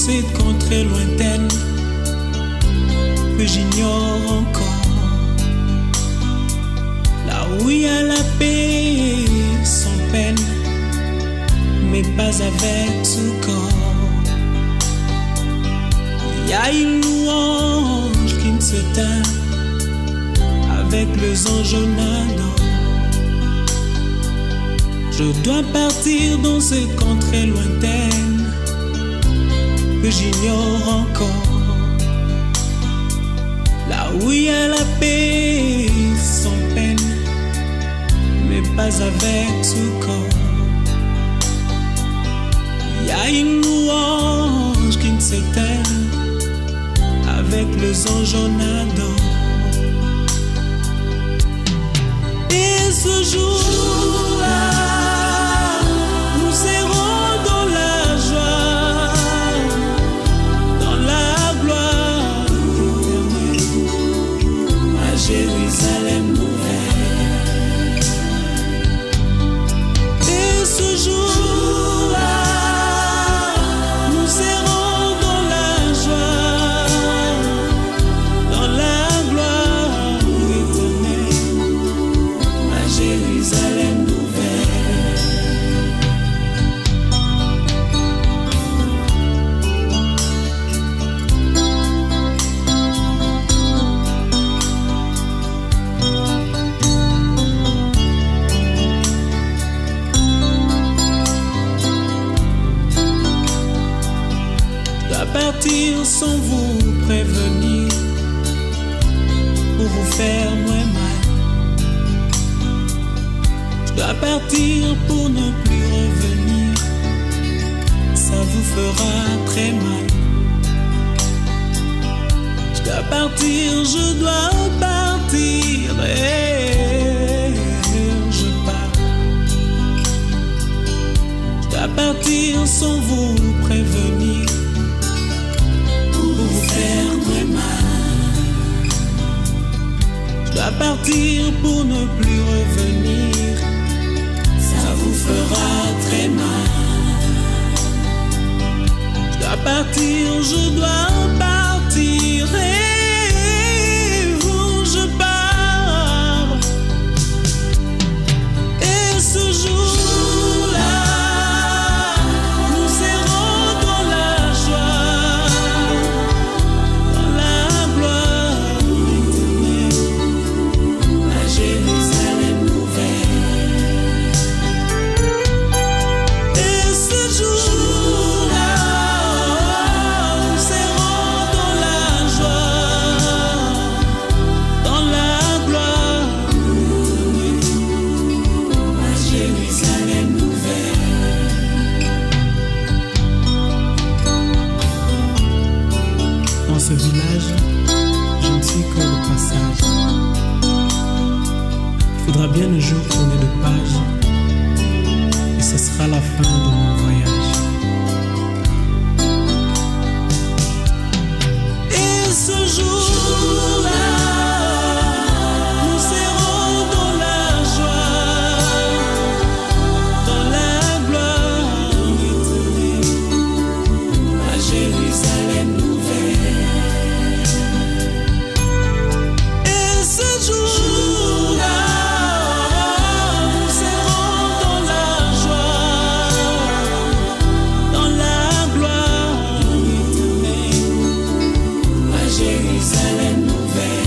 cette contrée lointaine que j'ignore encore, là où il y a la paix sans peine, mais pas avec tout corps. Il y a une louange qui ne s'éteint avec les anges nadant. Je dois partir dans cette contrée lointaine que j'ignore encore, là où il y a la paix sans peine, mais pas avec tout corps. Il y a une louange qui ne s'éteint avec les anges nadant. Et ce jour-là, nous serons dans la joie, dans la gloire éternelle, à Jérusalem nouvelle. Et ce jour-là, nous serons dans la joie, dans la gloire éternelle, à Jérusalem nouvelle. Je dois partir sans vous prévenir, pour vous faire moins mal. Je dois partir pour ne plus revenir, ça vous fera très mal. Je dois partir, je dois partir, et je pars. Je dois partir sans vous prévenir, pour vous faire très mal. Je dois partir pour ne plus revenir, ça vous fera très mal. Je dois partir, je dois partir, et où je pars. Et ce jour-là, nous serons dans la joie, dans la gloire éternelle, à Jérusalem nouvelle. Et ce jour-là, nous serons dans la joie, dans la gloire éternelle, à Jérusalem nouvelle. Dans ce village, je ne suis que le passage. Il faudra bien un jour tourner de page, et ce sera la fin de mon voyage. Et ce jour-là, nous serons dans la joie, dans la gloire éternelle, à Jérusalem nouvelle. Et ce jour-là, nous serons dans la joie, dans la gloire éternelle, à Jérusalem nouvelle.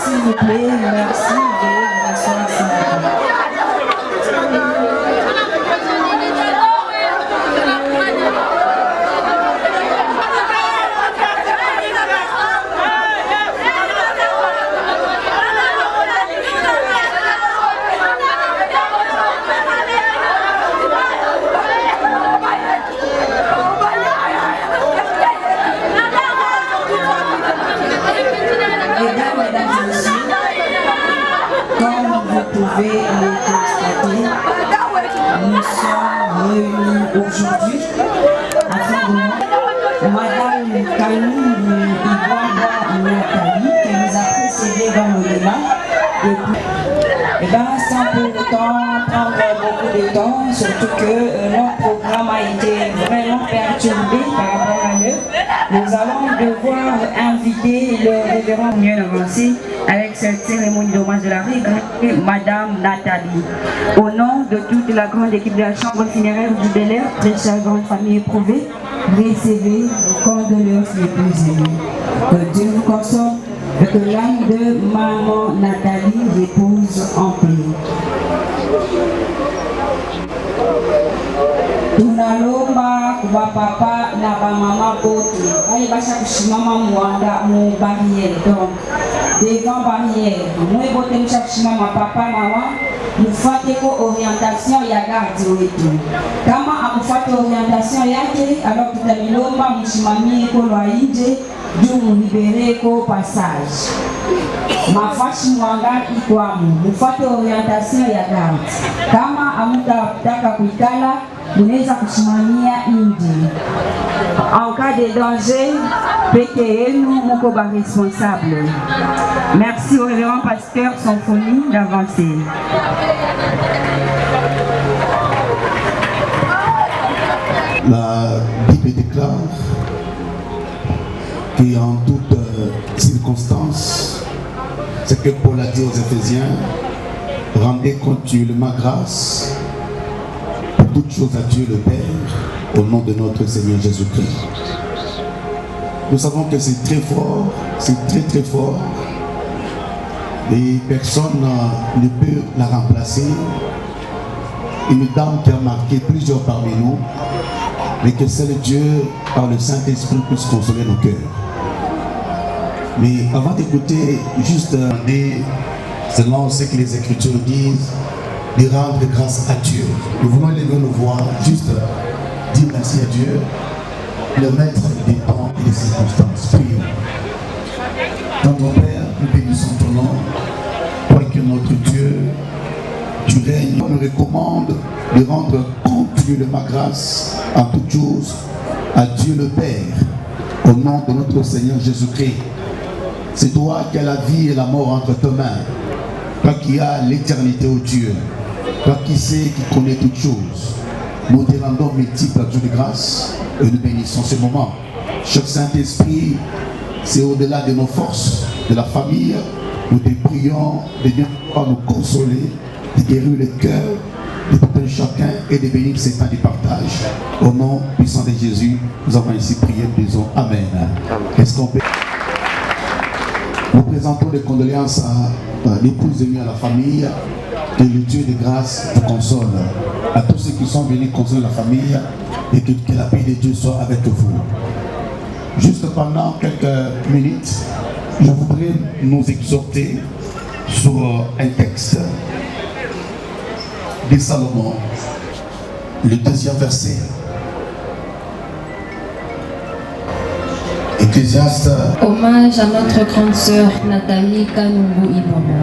s'il vous plaît, merci de vous asseoir s'il vous plaît. Nous sommes réunis aujourd'hui afin de Madame Kanou Ivoire Nathalie qui nous a précédés dans le débat. Et sans pour autant prendre beaucoup de temps, surtout que notre programme a été vraiment perturbé par rapport à eux. Nous allons devoir inviter le révérend mieux avancé avec cette cérémonie d'hommage de la reine, Madame Nathalie. Au nom de toute la grande équipe de la chambre funéraire du Bel-Air, très chère grande famille éprouvée, recevez nos condoléances les plus émues. Que Dieu vous console et que l'âme de maman Nathalie repose en paix. Tunalomba kwa papa na ba mama bote wale basha kushimama muanda mu barrière, donc devant barrière mwe bote msha kushimama papa mama mufate ko orientation ya garde wetu. Kama akufate orientation yake, alors tutamilomba mshimamie ko lwa nje juu mulibere ko passage mafashi mwanga ikwamu mufate orientation ya garde. Kama amutataka kuikala munaweza kusimamia nje. En cas de danger, peke yenu muko ba responsable. Merci au révérend pasteur Symphonie d'avancer. La Bible déclare qu'en toutes circonstances, c'est que Paul a dit aux Éphésiens, rendez continuellement grâce pour toutes choses à Dieu le Père, au nom de notre Seigneur Jésus-Christ. Nous savons que c'est très fort, c'est très très fort, et personne ne peut la remplacer. Une dame qui a marqué plusieurs parmi nous, mais que seul Dieu, par le Saint-Esprit, puisse consoler nos cœurs. Mais avant d'écouter, juste demander, selon ce que les Écritures disent, de rendre grâce à Dieu. Nous voulons lever nos voix, juste dire merci à Dieu, le maître des temps et des circonstances. Prions. Notre Père, nous bénissons ton nom, toi que notre Dieu, tu règnes. On nous recommande de rendre continuellement grâce en toutes choses à Dieu le Père, au nom de notre Seigneur Jésus-Christ. C'est toi qui as la vie et la mort entre tes mains, toi qui as l'éternité, ô Dieu, toi qui sais, qui connais toutes choses. Nous te rendons multiples actions de grâce et nous bénissons ce moment. Chaque Saint-Esprit, c'est au-delà de nos forces, de la famille. Nous te prions de bien pouvoir nous consoler, de guérir le cœur de tout un chacun et de bénir ces temps de partage. Au nom puissant de Jésus, nous avons ainsi prié, nous disons Amen. Est-ce qu'on peut... Nous présentons des condoléances à l'épouse et à la famille. Que le Dieu de grâce vous console. À tous ceux qui sont venus consoler la famille et que la paix de Dieu soit avec vous. Juste pendant quelques minutes, je voudrais nous exhorter sur un texte de Salomon, le 2e verset. Ecclésiaste. Hommage à notre grande sœur Nathalie Kanungu Ibobo.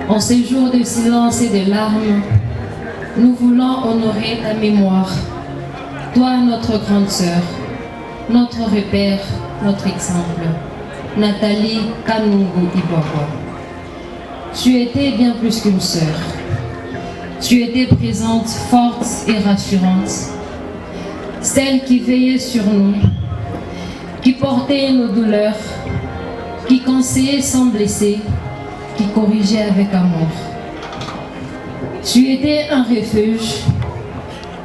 En ces jours de silence et de larmes, nous voulons honorer ta mémoire. Toi, notre grande sœur, notre repère, notre exemple, Nathalie Kanungu Ibobo. Tu étais bien plus qu'une sœur. Tu étais présente, forte et rassurante. Celle qui veillait sur nous, qui portait nos douleurs, qui conseillait sans blesser, qui corrigeait avec amour. Tu étais un refuge,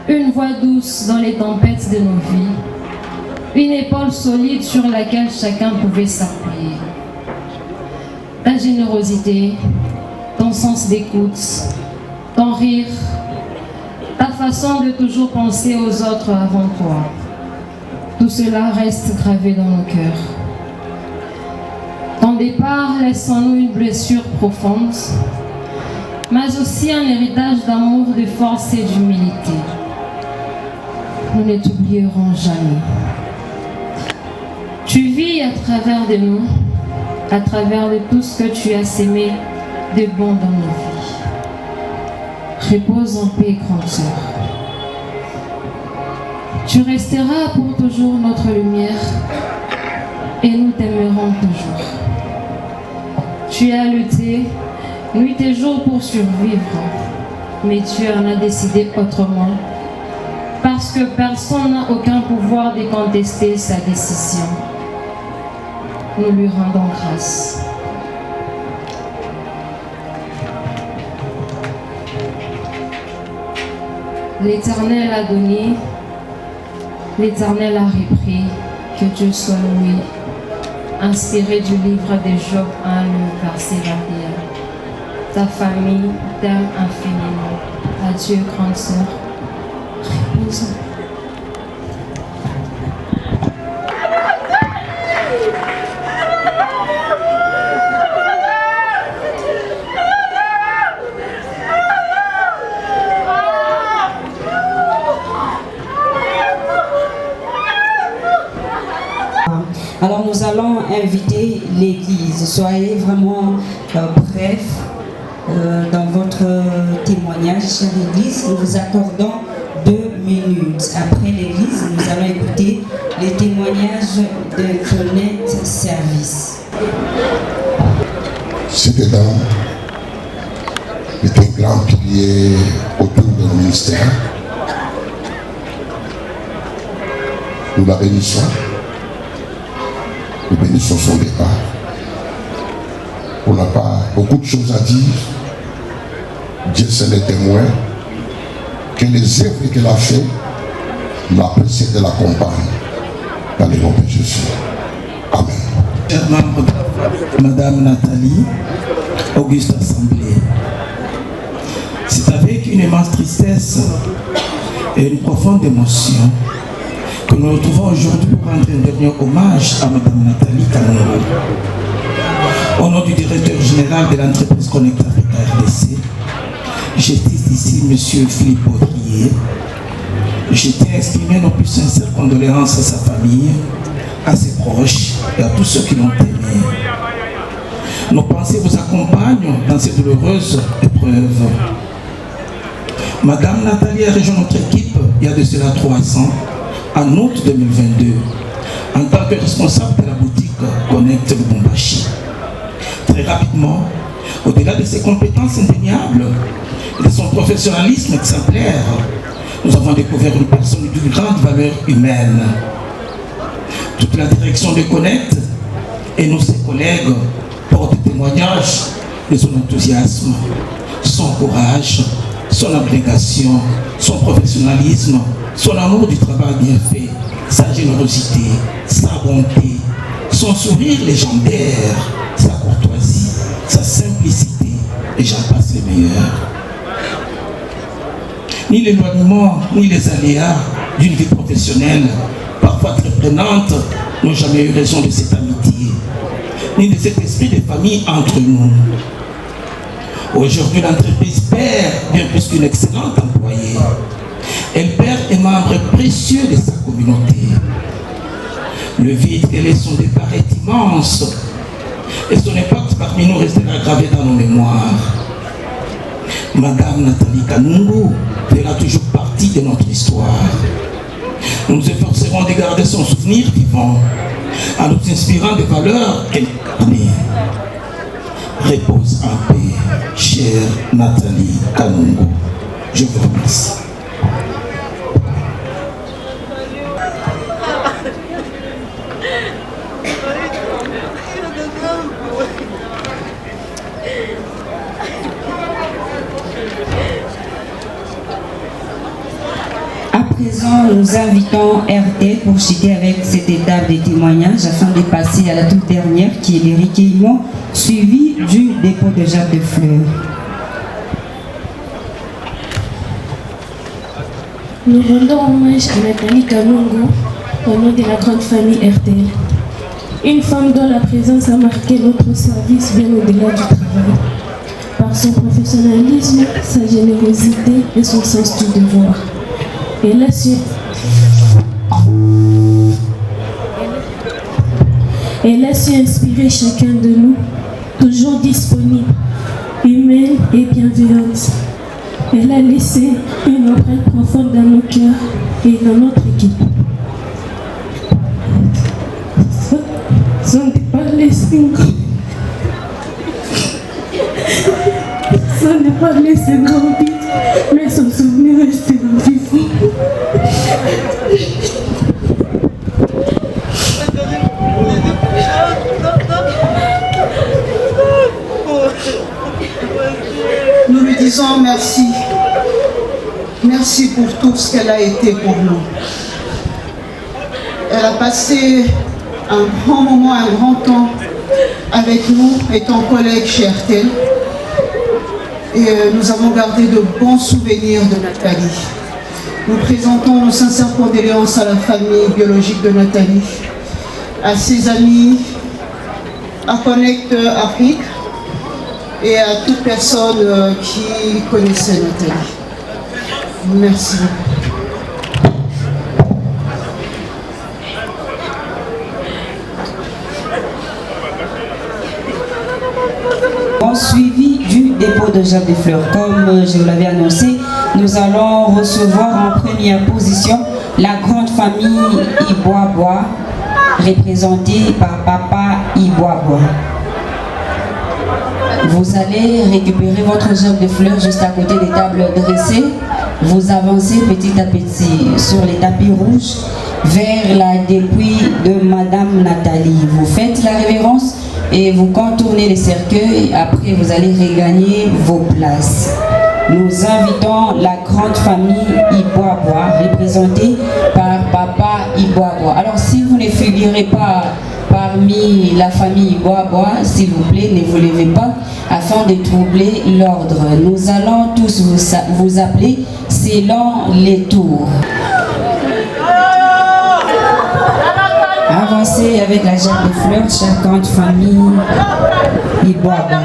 une voix douce dans les tempêtes de nos vies, une épaule solide sur laquelle chacun pouvait s'appuyer. ta générosité, ton sens d'écoute, ton rire, ta façon de toujours penser aux autres avant toi. Tout cela reste gravé dans nos cœurs. Ton départ laisse en nous une blessure profonde, mais aussi un héritage d'amour, de force et d'humilité. Nous ne t'oublierons jamais. Tu vis à travers de nous, à travers de tout ce que tu as sémé de bon dans nos vies. Repose en paix, grande sœur. Tu resteras pour toujours notre lumière et nous t'aimerons toujours. Tu as lutté nuit et jour pour survivre, mais tu en as décidé autrement parce que personne n'a aucun pouvoir de contester sa décision. Nous lui rendons grâce. L'Éternel a donné, l'Éternel a repris, que Dieu soit loué. Inspiré du livre de Job 1, le verset 21. Ta famille t'aime infiniment. Adieu, grande sœur. Repose. Alors nous allons inviter l'Église. Soyez vraiment brefs dans votre témoignage, chère Église. Nous vous accordons 2 minutes. Après l'Église, nous allons écouter les témoignages de Connect Service. Cette dame est un grand pilier autour de notre ministère. Nous la bénissons. Nous bénissons son départ. On n'a pas beaucoup de choses à dire. Dieu seul est témoin que les œuvres qu'elle a fait, la précède et l'accompagne dans le nom de Jésus. Amen. Chers membres de Madame Nathalie, Auguste Assemblée, c'est avec une immense tristesse et une profonde émotion que nous nous retrouvons aujourd'hui pour rendre un dernier hommage à Madame Nathalie Kanungu. Au nom du directeur général de l'entreprise Connect Africa RDC, j'atteste ici M. Philippe Baudrier. Je tiens à exprimer nos plus sincères condoléances à sa famille, à ses proches et à tous ceux qui l'ont aimé. Nos pensées vous accompagnent dans ces douloureuses épreuves. Madame Nathalie a rejoint notre équipe il y a de cela 3 ans, en août 2022, en tant que responsable de la boutique Connect Lubumbashi. Très rapidement, au-delà de ses compétences indéniables et de son professionnalisme exemplaire, nous avons découvert une personne d'une grande valeur humaine. Toute la direction de Connect et nous, ses collègues, portent témoignage de son enthousiasme, son courage, son abnégation, son professionnalisme, son amour du travail bien fait, sa générosité, sa bonté, son sourire légendaire, sa courtoisie, sa simplicité, et j'en passe les meilleurs. Ni l'éloignement, ni les aléas d'une vie professionnelle, parfois très prenante, n'ont jamais eu raison de cette amitié, ni de cet esprit de famille entre nous. Aujourd'hui, l'entreprise perd bien plus qu'une excellente employée. Elle perd un membre précieux de sa communauté. Le vide qu'elle laisse son départ est immense et son impact parmi nous restera gravé dans nos mémoires. Madame Nathalie Kanungu fera toujours partie de notre histoire. Nous nous efforcerons de garder son souvenir vivant en nous inspirant des valeurs qu'elle incarnait. Repose en paix, chère Nathalie Kanungu. Je vous remercie. À présent, nous invitons RT pour citer avec cette étape des témoignages afin de passer à la toute dernière qui est les recueillements suivis du dépôt de jarres de fleurs. Nous rendons hommage à Nathalie Kanungu au nom de la grande famille RTL. Une femme dont la présence a marqué notre service bien au-delà du travail. Par son professionnalisme, sa générosité et son sens du devoir. Elle a su inspirer chacun de nous, toujours disponible, humaine et bienveillante. Elle a laissé une empreinte profonde dans nos cœurs et dans notre équipe. Sans ne pas laisser grandir, mais son souvenir restera vivant. Nous lui disons merci. Merci pour tout ce qu'elle a été pour nous. Elle a passé un grand moment, un grand temps avec nous, étant collègue chez RTL. Et nous avons gardé de bons souvenirs de Nathalie. Nous présentons nos sincères condoléances à la famille biologique de Nathalie, à ses amis, à Connect Afrique et à toute personne qui connaissait Nathalie. Merci beaucoup. Suivi du dépôt de jarres de fleurs. Comme je vous l'avais annoncé, nous allons recevoir en première position la grande famille Iboaboa, représentée par Papa Iboaboa. Vous allez récupérer votre jarre de fleurs juste à côté des tables dressées. Vous avancez petit à petit sur les tapis rouges vers la dépouille de Madame Nathalie. Vous faites la révérence et vous contournez les cercueils. Après, vous allez regagner vos places. Nous invitons la grande famille Iboaboa, représentée par Papa Iboaboa. Alors, si vous ne figurez pas parmi la famille Iboaboa, s'il vous plaît, ne vous levez pas afin de troubler l'ordre. Nous allons tous vous appeler selon les tours. Avancez avec la jarre de fleurs, chère grande famille Iboaboa.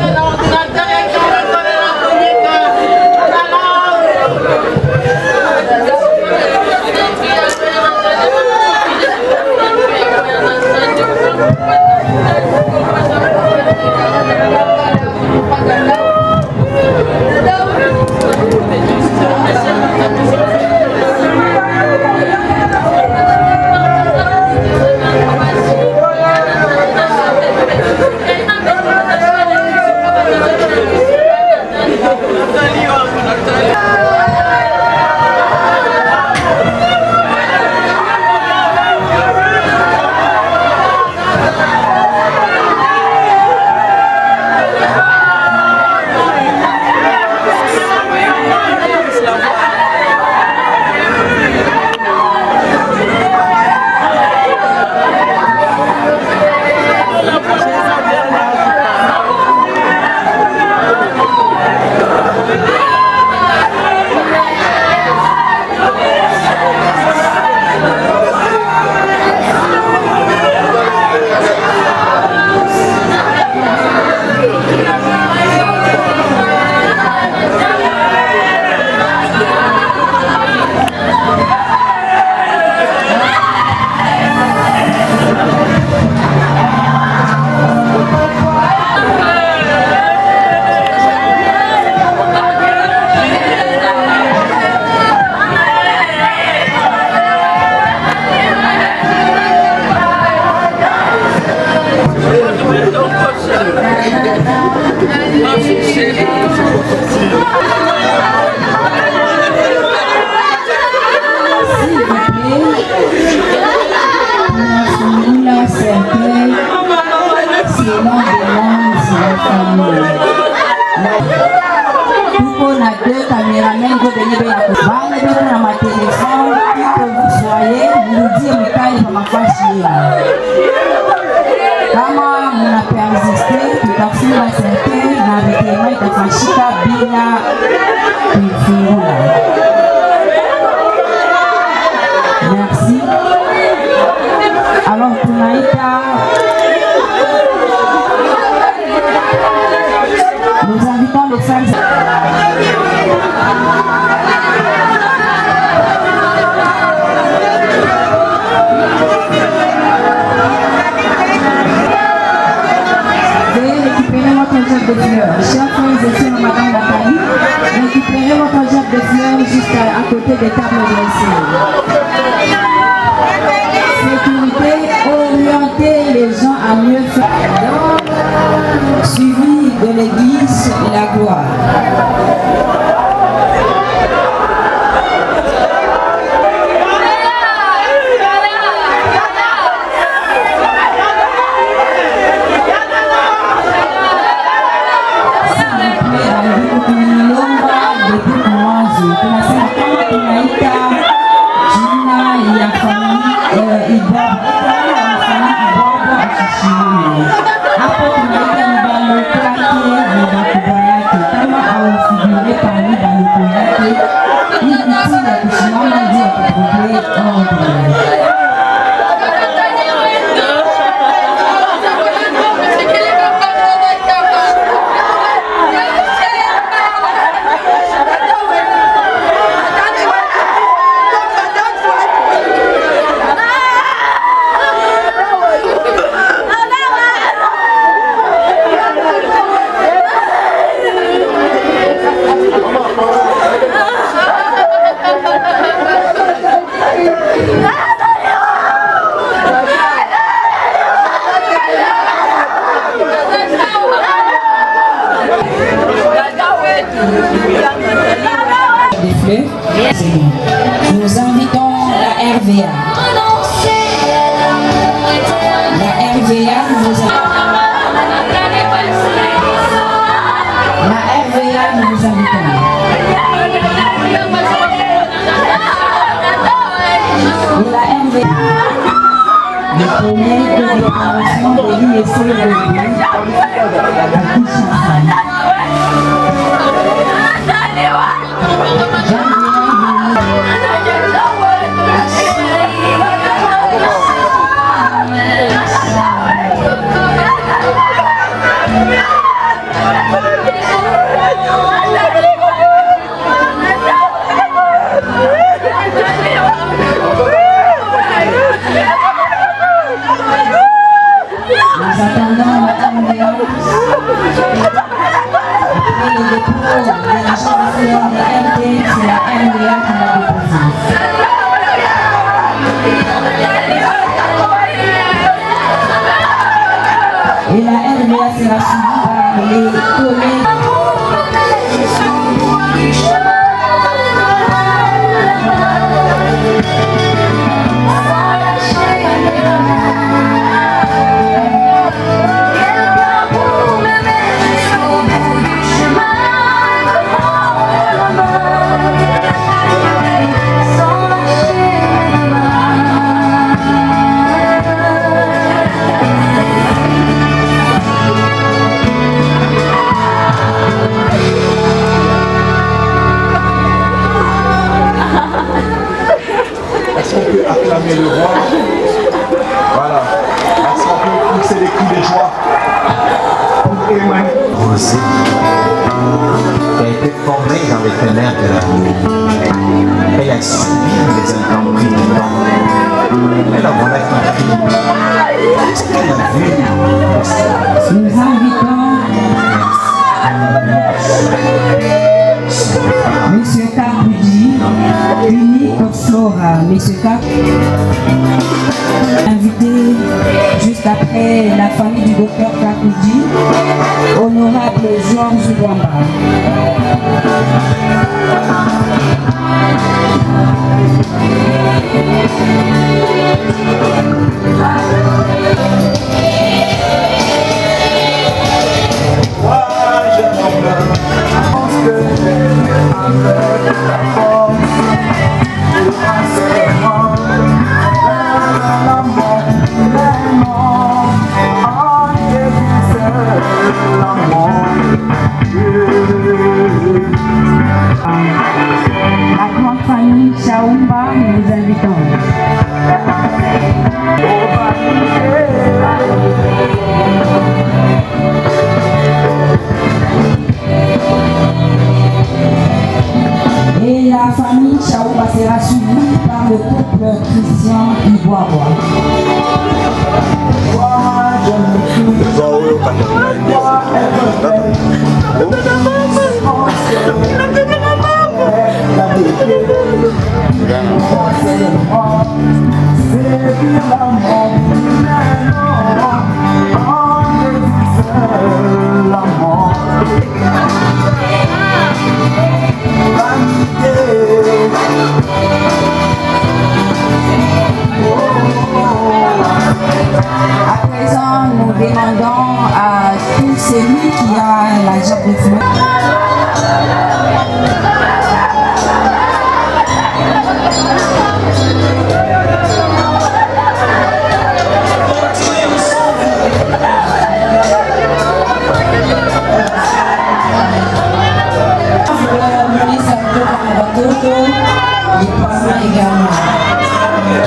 tuko na 2 caméramens go benye bana beko na matelefone que vous soyez mrudie mkae kwa mafasi yenu. Kama mnapersiste tutafunga sente na vitema itafashika bila kuifungula. Merci. Alors tunaita nous invitons les femmes. Veuillez récupérer votre gerbe de fleurs. Chers frères et sœurs, Madame Nathalie, récupérez votre gerbe de fleurs juste à côté des tables dressées. Sécurité, orienter les gens à mieux faire. Suivi de l'église et la gloire. Nous invitons la RVA. La RVA nous invitons. Et la RVA. Le premier de déclaration de l'ISO de l'Église à Kinshasa. Nous attendons Madame Léon. Après le dépôt de la chancelière de RD, c'est la RDA qui va déposer. Et la RDA sera suivie par les collègues. Est-ce qu'on peut acclamer le roi? Voilà. Est-ce qu'on peut pousser les cris de joie pour Emmanuel? Rosé, qui a été formée dans les ténèbres de la nuit. Elle a subi les intempéries du temps. Elle a voilà compris. Est-ce qu'elle a vu? Nous invitons Monsieur Kaboudi, unique pour Flora. Monsieur Kab, invité juste après la famille du docteur Kaboudi, honorable Georges Bouamba. Je pense que La grande famille Chaoumba nous invitons. Et la famille Chaoumba sera suivie par le couple Christian Ivoirois. À présent, nous demandons à tout celui qui a la job de feu. Les parents également.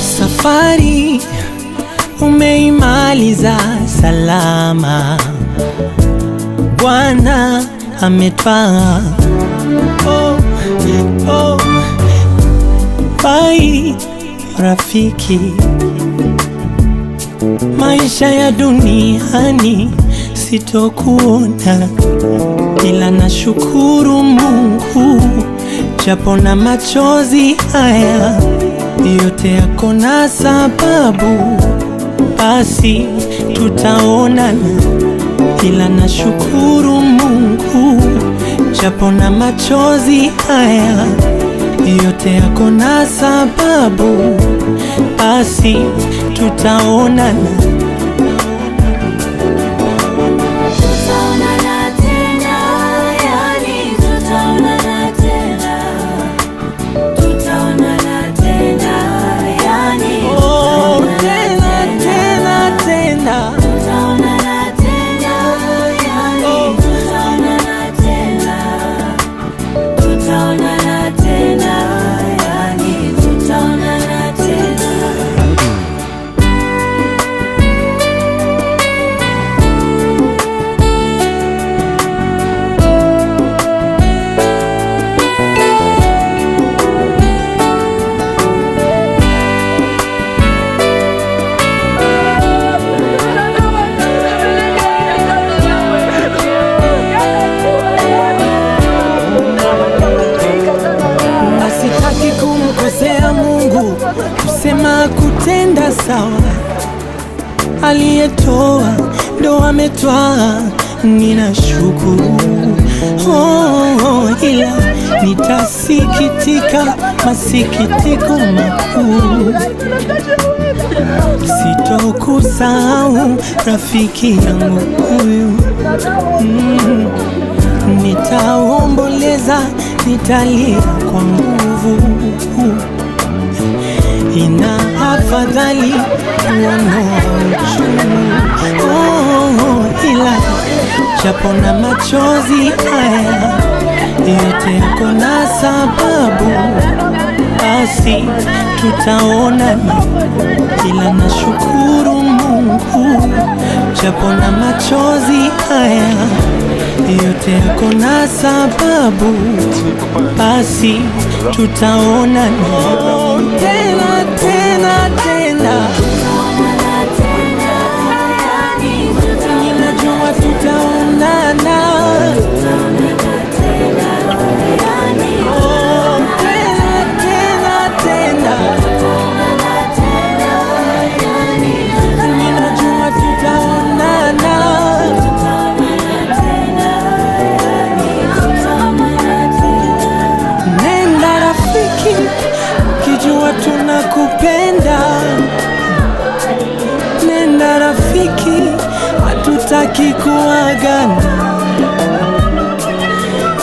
Safari umeimaliza salama, Bwana ametwaa. Oh, oh, bai rafiki, maisha ya duniani sitokuona, ila nashukuru Mungu japo na machozi haya yote yako na sababu, basi tutaonana, ila nashukuru Mungu japo na machozi haya yote yako na sababu, basi tutaonana. Kusema kutenda sawa, aliyetoa ndo ametwaa, ninashukuru. Ila nitasikitika masikitiko makuu, sitokusahau rafiki yangu huyu. Nitaomboleza, nitalia kwa nguvu. Ina afadhali ila japo na machozi haya yote yako na sababu, basi tutaonana, ila nashukuru Mungu japo na machozi haya yote yako na sababu, basi tutaonana tena tena tena. Ninajua tutaonana tena tena. Ninajua tutaonana. Nenda rafiki, ukijua tunakupenda. Nenda rafiki, hatutaki kuagana.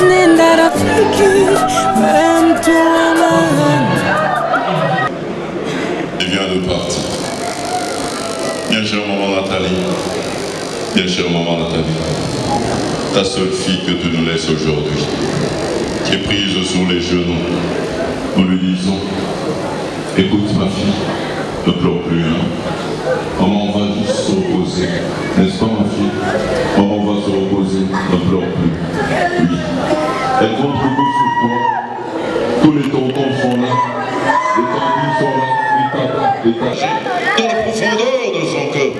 Nenda rafiki, wewe mtu wa maana. Il vient de partir. Bien chère maman Nathalie, bien chère maman Nathalie, ta seule fille que tu nous laisses aujourd'hui, qui est prise sur les genoux, nous lui disons, écoute ma fille, ne pleure plus, hein. Maman va juste se reposer, n'est-ce pas ma fille? Maman va se reposer, ne pleure plus. Oui. Elle compte beaucoup sur toi. Tous les tontons sont là, les tantis sont là, les tatas, les tachés. Dans la profondeur de son cœur,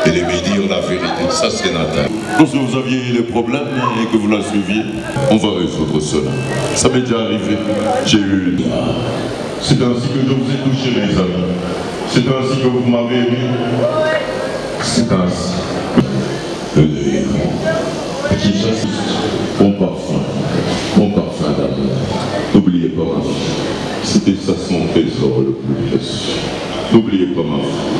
et de lui dire la vérité. Ça c'est Nathalie. Lorsque vous aviez des problèmes et que vous la suiviez, on va résoudre cela. Ça m'est déjà arrivé. J'ai eu... C'est ainsi que je vous ai touché mes amis. C'est ainsi que vous m'avez aimé. C'est ainsi. Le deuil qui chasse mon parfum d'amour. N'oubliez pas ma fille. C'était ça mon trésor le plus précieux. N'oubliez pas ma fille.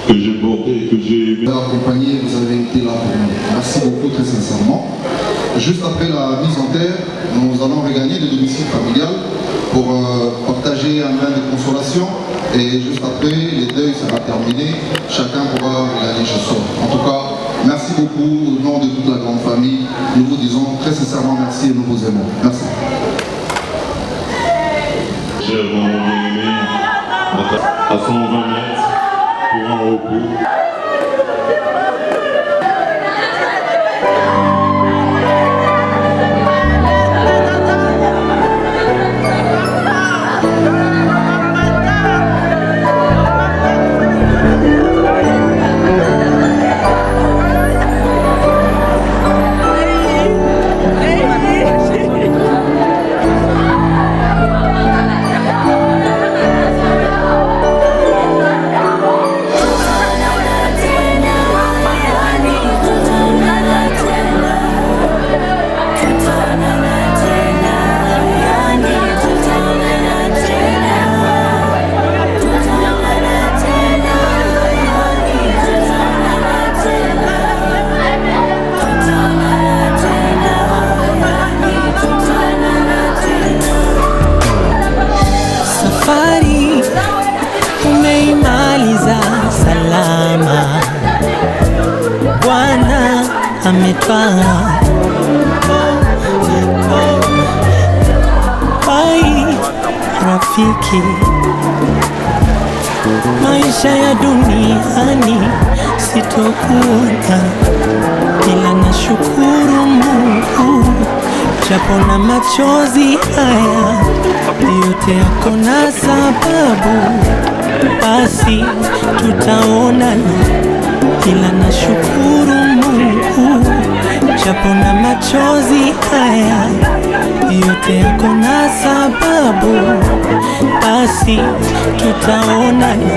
Que j'ai porté, que j'ai aimé. Accompagné, vous avez été là pour nous. Merci beaucoup, très sincèrement. Juste après la mise en terre, nous allons regagner le domicile familial pour partager un bain de consolation. Et juste après, le deuil sera terminé. Chacun pourra regagner chez soi. En tout cas, merci beaucoup au nom de toute la grande famille. Nous vous disons très sincèrement merci et nous vous aimons. Merci. Cher maman bien-aimée, à 120 mètres pour un repos. Ametwaa hai rafiki, maisha ya duniani sitokuona, ila nashukuru Mungu japo na machozi haya yote yako na sababu, basi tutaonana, ila nashukuru Mungu japo na machozi haya yote yako na sababu, basi tutaonana.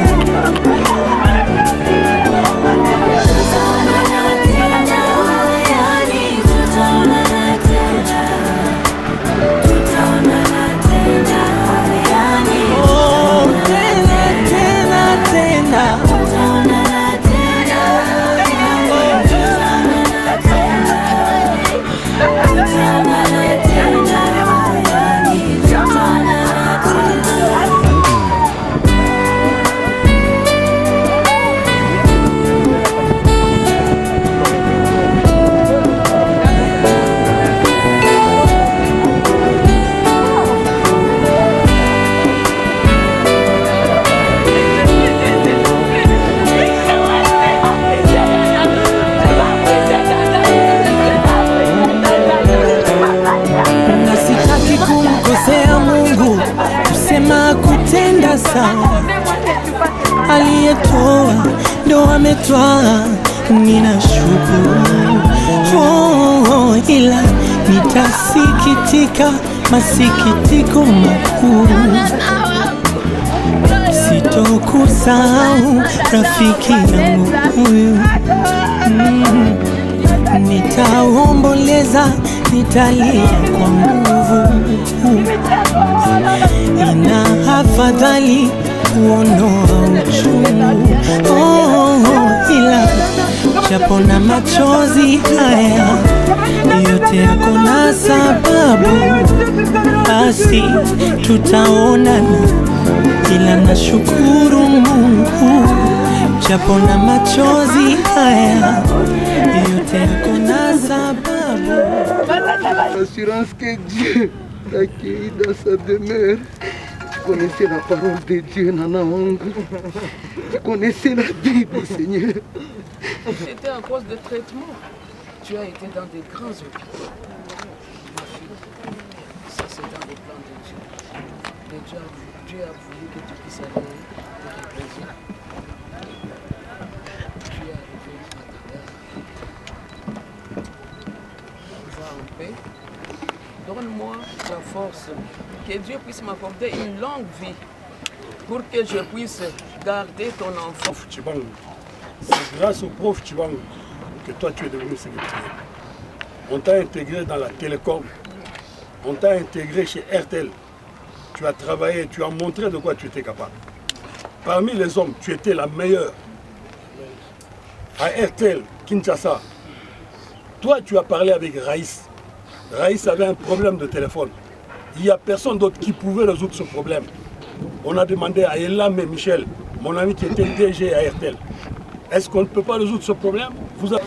toi ninashukuru. Ila nitasikitika masikitiko makuu, sitokusahau rafiki yangu huyu. Nitaomboleza, nitalia kwa nguvu, ina afadhali kuondoa uchungu. Ila japo na machozi haya yote yako na sababu, basi tutaonana. Ila nashukuru Mungu, japo na machozi haya yote yako na sababu. L'assurance que Dieu t'a accueilli dans sa demeure. Tu connaissais la parole de Dieu, Nana Wangu. Tu connaissais la Bible, Seigneur. C'était à cause de traitement. Tu as été dans des grands hôpitaux. Ma fille, ça c'est dans les plans de Dieu. Dieu a voulu que tu puisses aller te reposer. Tu es arrivé à ta terre. Va en paix. Donne-moi la force. Que Dieu puisse m'accorder une longue vie pour que je puisse garder ton enfant. C'est grâce au prof Chibangu que toi tu es devenu secrétaire. On t'a intégré dans la télécom, on t'a intégré chez RTL. Tu as travaillé, tu as montré de quoi tu étais capable. Parmi les hommes, tu étais la meilleure. À RTL, Kinshasa, toi tu as parlé avec Raïs. Raïs avait un problème de téléphone. Il n'y a personne d'autre qui pouvait résoudre ce problème. On a demandé à Elam et Michel, mon ami qui était DG à RTL. Est-ce qu'on ne peut pas résoudre ce problème? Vous avez...